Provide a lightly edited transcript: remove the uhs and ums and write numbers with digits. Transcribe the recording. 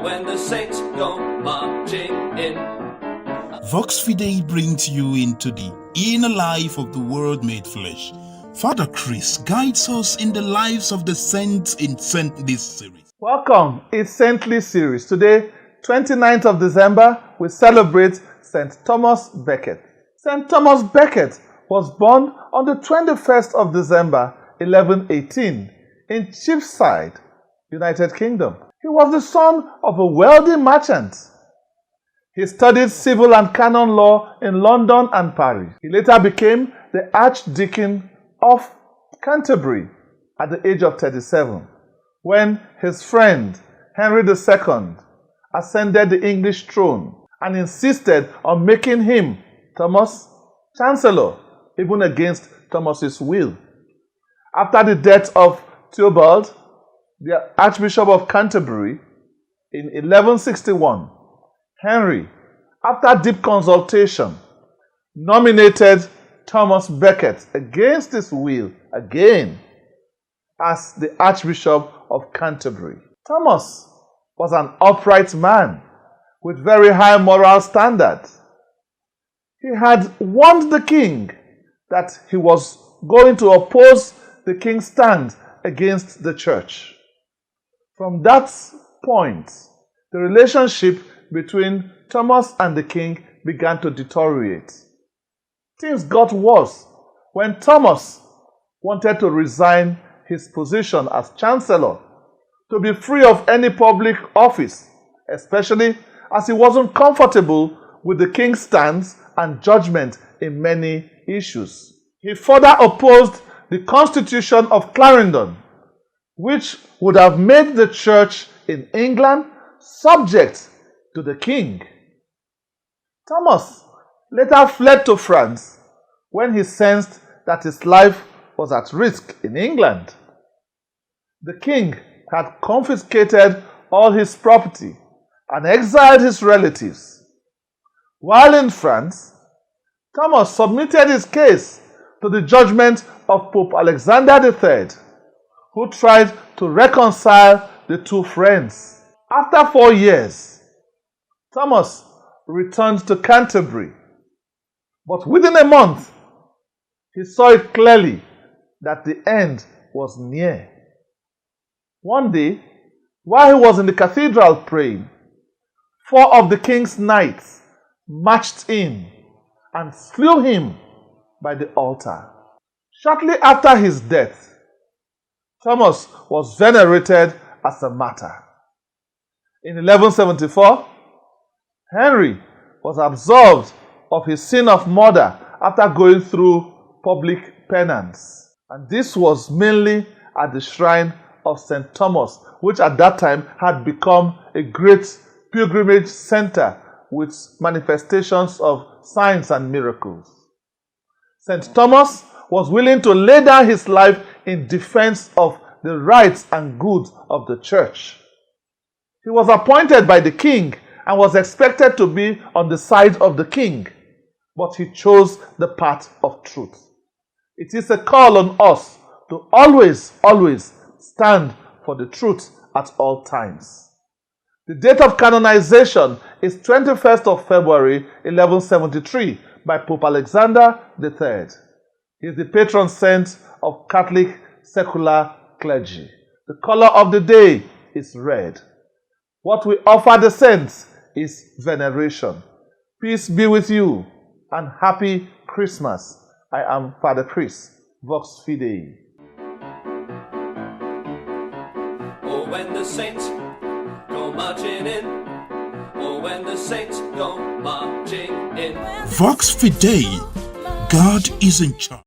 Oh, when the saints go marching in. Vox Fidei brings you into the inner life of the Word made flesh. Father Chris guides us in the lives of the saints in Saintly series. Welcome, it's Saintly series. Today, 29th of December, we celebrate St. Thomas Becket. St. Thomas Becket was born on the 21st of December, 1118, in Cheapside, United Kingdom. He was the son of a wealthy merchant. He studied civil and canon law in London and Paris. He later became the Archdeacon of Canterbury at the age of 37, when his friend Henry II ascended the English throne and insisted on making him, Thomas, Chancellor, even against Thomas's will. After the death of Theobald, the Archbishop of Canterbury, in 1161, Henry, after deep consultation, nominated Thomas Becket against his will again as the Archbishop of Canterbury. Thomas was an upright man with very high moral standards. He had warned the king that he was going to oppose the king's stand against the church. From that point, the relationship between Thomas and the king began to deteriorate. Things got worse when Thomas wanted to resign his position as Chancellor to be free of any public office, especially as he wasn't comfortable with the king's stance and judgment in many issues. He further opposed the Constitution of Clarendon, which would have made the church in England subject to the king. Thomas later fled to France when he sensed that his life was at risk in England. The king had confiscated all his property and exiled his relatives. While in France, Thomas submitted his case to the judgment of Pope Alexander III, who tried to reconcile the two friends. After 4 years, Thomas returned to Canterbury, but within a month, he saw it clearly that the end was near. One day, while he was in the cathedral praying, 4 of the king's knights marched in and slew him by the altar. Shortly after his death, Thomas was venerated as a martyr. In 1174, Henry was absolved of his sin of murder after going through public penance. And this was mainly at the shrine of St. Thomas, which at that time had become a great pilgrimage center with manifestations of signs and miracles. St. Thomas was willing to lay down his life in defense of the rights and goods of the church. He was appointed by the king and was expected to be on the side of the king, but he chose the path of truth. It is a call on us to always stand for the truth at all times. The date of canonization is 21st of February 1173 by Pope Alexander III. He is the patron saint of Catholic secular clergy. The color of the day is red. What we offer the saints is veneration. Peace be with you and happy Christmas. I am Father Chris, Vox Fidei. Oh, when the saints go marching in. Oh, when the saints go marching in. Vox Fidei, God is in charge.